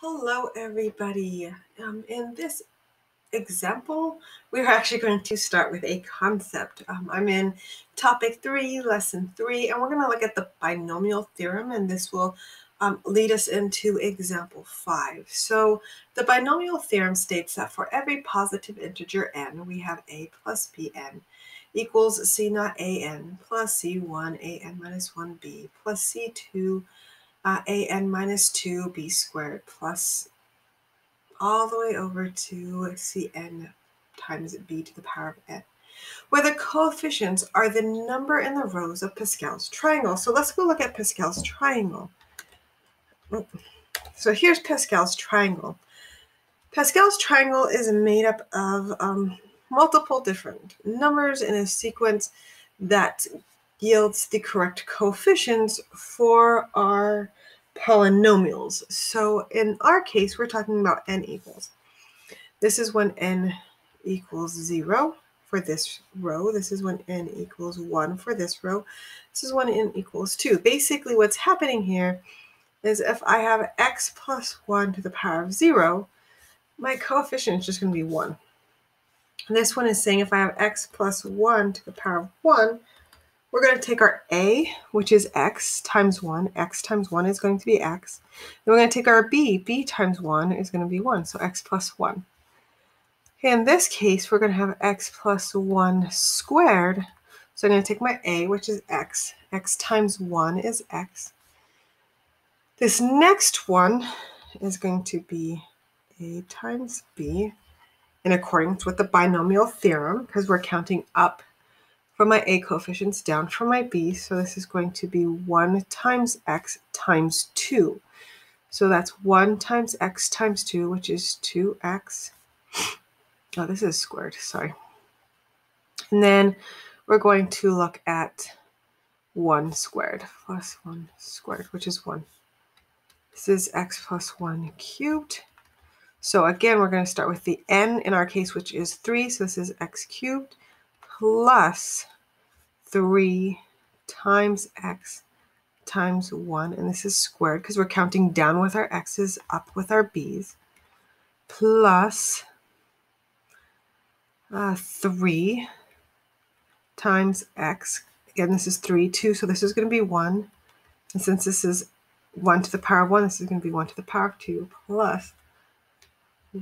Hello, everybody. In this example, we're actually going to start with a concept. I'm in topic 3, lesson 3, and we're going to look at the binomial theorem, and this will lead us into example 5. So the binomial theorem states that for every positive integer n, we have a plus bn equals c naught an plus c1 an minus 1b plus c2 an minus 2b squared plus all the way over to cn times b to the power of n, where the coefficients are the number in the rows of Pascal's triangle. So let's go look at Pascal's triangle. So here's Pascal's triangle. Pascal's triangle is made up of multiple different numbers in a sequence that yields the correct coefficients for our polynomials. So in our case, we're talking about n equals. This is when n equals 0 for this row. This is when n equals 1 for this row. This is when n equals 2. Basically, what's happening here is if I have x plus 1 to the power of 0, my coefficient is just going to be 1. And this one is saying if I have x plus 1 to the power of 1, we're going to take our a, which is x times 1. X times 1 is going to be x. Then we're going to take our b. B times 1 is going to be 1, so x plus 1. Okay, in this case, we're going to have x plus 1 squared. So I'm going to take my a, which is x. X times 1 is x. This next one is going to be a times b in accordance with the binomial theorem, because we're counting up from my a coefficients down from my b. So this is going to be 1 times x times 2. So that's 1 times x times 2, which is 2x. Oh, this is squared, sorry. And then we're going to look at 1 squared plus 1 squared, which is 1. This is x plus 1 cubed. So again, we're going to start with the n in our case, which is 3. So this is x cubed plus 3 times x times 1. And this is squared because we're counting down with our x's, up with our b's, plus 3 times x. Again, this is 3, 2, so this is going to be 1. And since this is 1 to the power of 1, this is going to be 1 to the power of 2 plus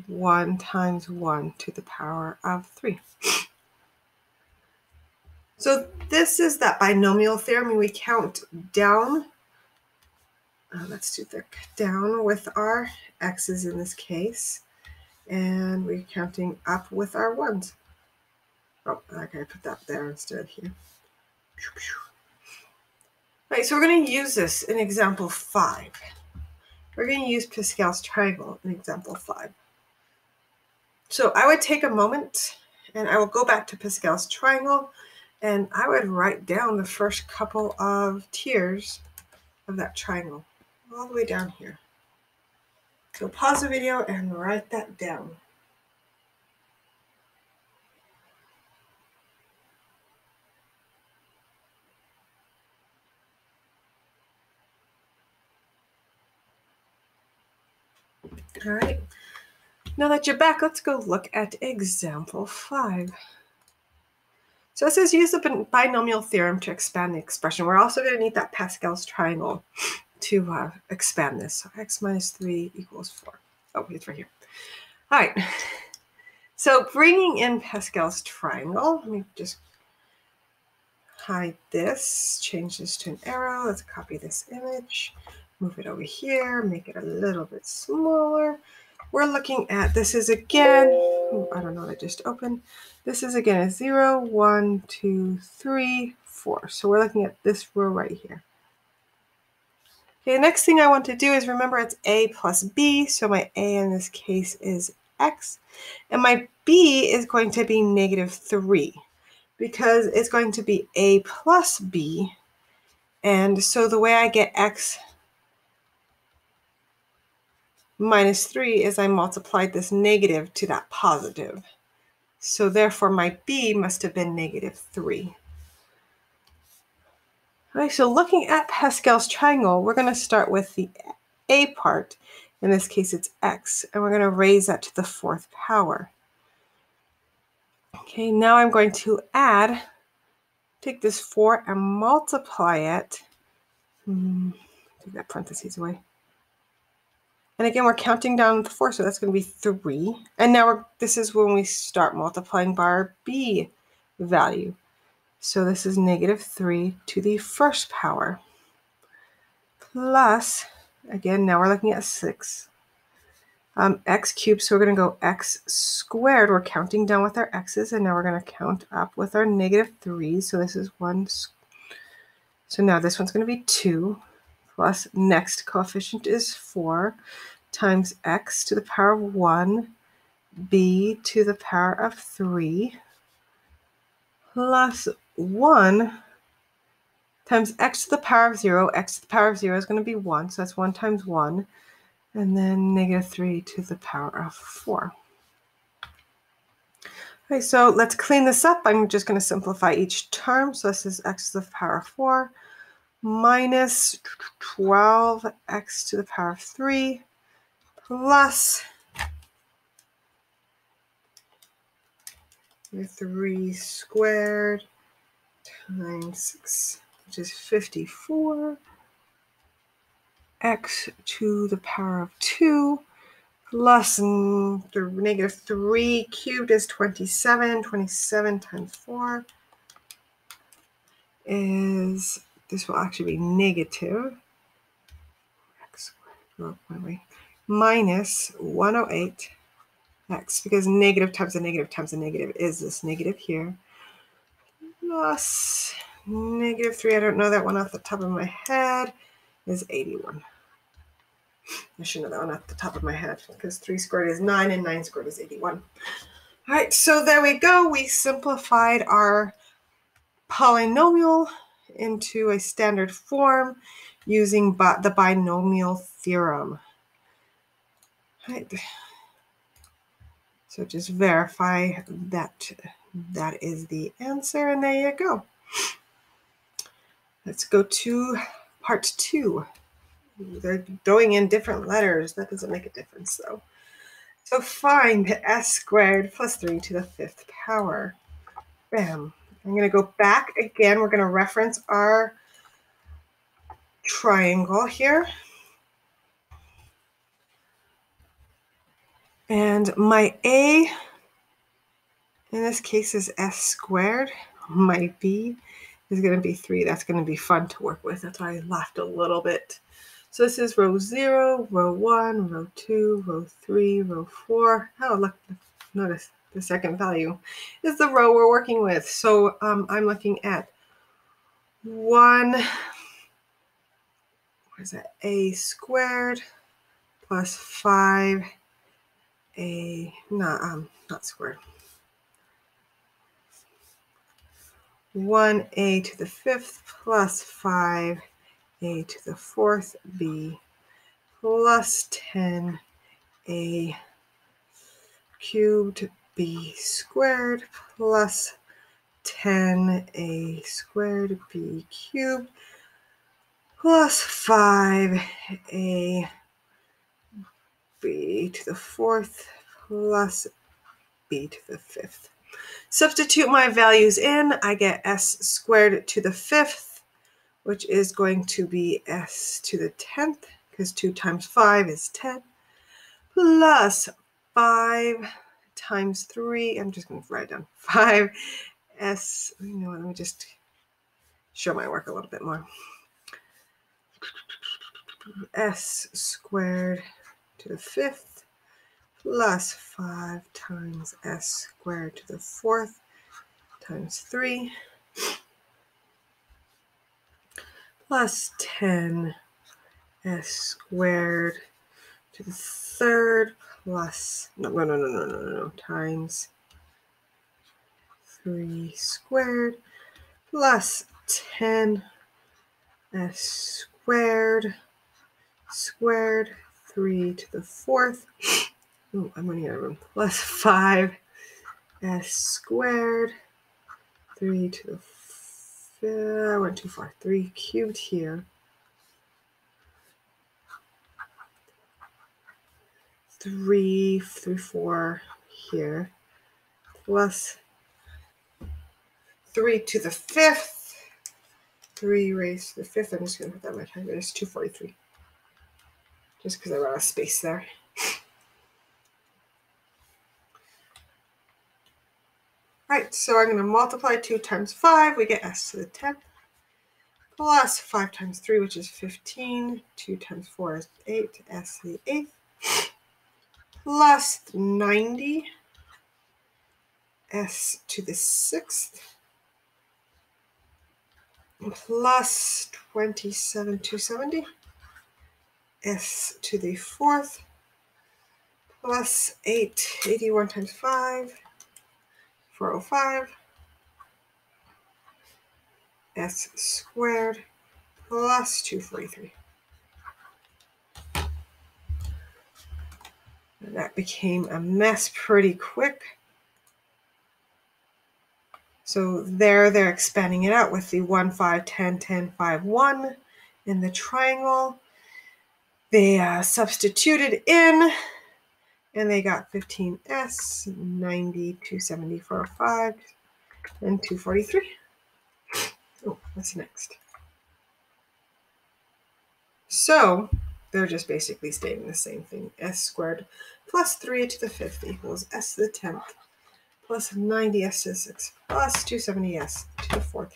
1 times 1 to the power of 3. So this is that binomial theorem, and we count down, let's do the down with our x's in this case, and we're counting up with our 1s. Oh, I gotta put that there instead of here. All right, so we're going to use this in example 5. We're going to use Pascal's triangle in example 5. So I would take a moment and I will go back to Pascal's triangle and I would write down the first couple of tiers of that triangle all the way down here. So pause the video and write that down. All right, now that you're back, let's go look at example 5. So it says use the binomial theorem to expand the expression. We're also going to need that Pascal's triangle to expand this. So x minus 3 equals 4. Oh, it's right here. All right, so bringing in Pascal's triangle, let me just hide this, change this to an arrow. Let's copy this image, move it over here, make it a little bit smaller. We're looking at, this is again, I don't know, I just opened. This is again a 0, 1, 2, 3, 4. So we're looking at this row right here. Okay, the next thing I want to do is remember it's a plus b. So my a in this case is x. And my b is going to be negative 3 because it's going to be a plus b. And so the way I get x minus 3 is I multiplied this negative to that positive. So therefore my b must have been negative 3. All right, so looking at Pascal's triangle, we're going to start with the a part. In this case, it's x, and we're going to raise that to the 4th power. Okay, now I'm going to take this 4 and multiply it. Take that parentheses away. And again, we're counting down the 4, so that's going to be 3. And now this is when we start multiplying by our b value. So this is -3 to the 1st power. Plus, again, now we're looking at 6. X cubed, so we're going to go x squared. We're counting down with our x's, and now we're going to count up with our -3. So this is 1. So now this one's going to be 2. Plus, next coefficient is 4 times x to the power of 1, b to the power of 3, plus 1 times x to the power of 0. X to the power of 0 is going to be 1, so that's 1 times 1. And then -3 to the power of 4. Okay, so let's clean this up. I'm just going to simplify each term. So this is x to the power of 4 minus 12x to the power of 3 plus 3 squared times 6, which is 54. X to the power of 2 plus -3 cubed is 27. 27 times 4 is, this will actually be negative x squared, minus 108 x, because negative times a negative times a negative is this negative here, plus -3, I don't know that one off the top of my head, is 81. I should know that one off the top of my head, because 3 squared is 9 and 9 squared is 81. All right, so there we go. We simplified our polynomial into a standard form using the binomial theorem. All right. So just verify that that is the answer, and there you go. Let's go to part 2. They're throwing in different letters. That doesn't make a difference, though. So find s squared plus 3 to the 5th power. Bam. I'm going to go back again. We're going to reference our triangle here. And my a in this case is s squared. My b is going to be 3. That's going to be fun to work with. That's why I laughed a little bit. So this is row 0, row 1, row 2, row 3, row 4. Oh, look, notice the second value is the row we're working with. So I'm looking at 1, what is that, a squared plus 5a, not squared, 1a to the 5th plus 5a to the 4th b plus 10a cubed b squared plus 10a squared b cubed plus 5a b to the 4th plus b to the 5th. Substitute my values in. I get s squared to the 5th, which is going to be s to the 10th, because 2 times 5 is 10, plus 5 times 3. I'm just going to write down 5s. You know what, let me just show my work a little bit more. S squared to the 5th plus 5 times s squared to the 4th times 3 plus 10 s squared to the 3rd plus, no, times 3 squared plus 10 s squared 3 to the 4th. Oh, I'm running out of room. Plus 5 s squared 3 to the 5th. I went too far. 3 cubed here. 3, 4 here, plus 3 to the 5th, 3 raised to the 5th. I'm just going to put that in my calculator. It's 243, just because I ran out of space there. Right, so I'm going to multiply 2 times 5. We get s to the 10th, plus 5 times 3, which is 15. 2 times 4 is 8, s to the 8th, plus 90, s to the 6th, plus 27, 270, s to the 4th, plus 8, 81 times 5, 405, s squared, plus 243. And that became a mess pretty quick. So there they're expanding it out with the 1, 5, 10, 10, 5, 1 in the triangle. They substituted in, and they got 15s, 90, 270, 405, and 243. Oh, what's next? So they're just basically stating the same thing. S squared plus 3 to the 5th equals s to the 10th plus 90s to the 6th plus 270s to the 4th,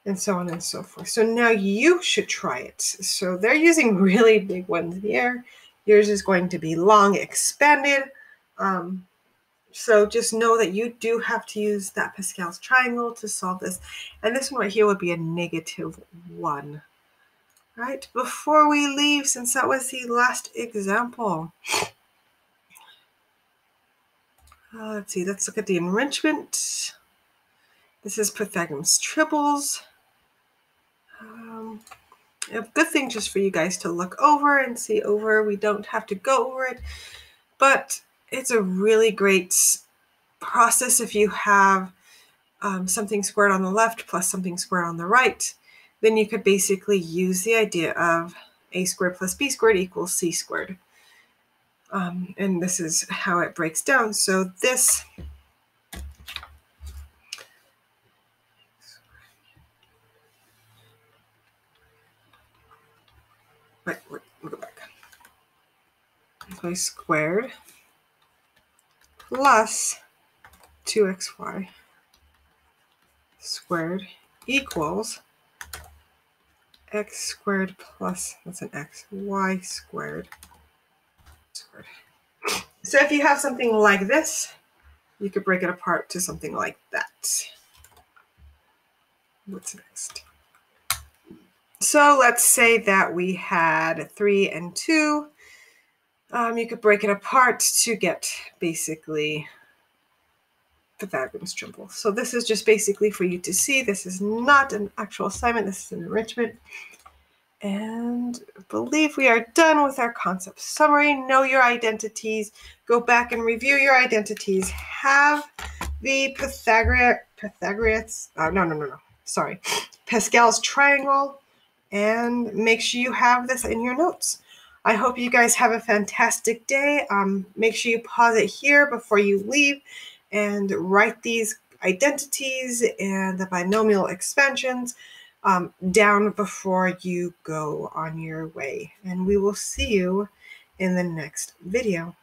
and so on and so forth. So now you should try it. So they're using really big ones here. Yours is going to be long, expanded. So just know that you do have to use that Pascal's triangle to solve this. And this one right here would be a -1. Right, before we leave, since that was the last example, let's see, let's look at the enrichment. This is Pythagoras triples. A good thing just for you guys to look over and see over. We don't have to go over it, but it's a really great process if you have something squared on the left plus something squared on the right. Then you could basically use the idea of a squared plus b squared equals c squared. And this is how it breaks down. So this we'll go back. So squared plus 2xy squared equals x squared plus, that's an x, y squared. So if you have something like this, you could break it apart to something like that. What's next? So let's say that we had 3 and 2. You could break it apart to get basically Pythagoras triple. So this is just basically for you to see. This is not an actual assignment. This is an enrichment. And I believe we are done with our concept summary. Know your identities. Go back and review your identities. Have the Pascal's triangle, and make sure you have this in your notes. I hope you guys have a fantastic day. Make sure you pause it here before you leave and write these identities and the binomial expansions down before you go on your way. And we will see you in the next video.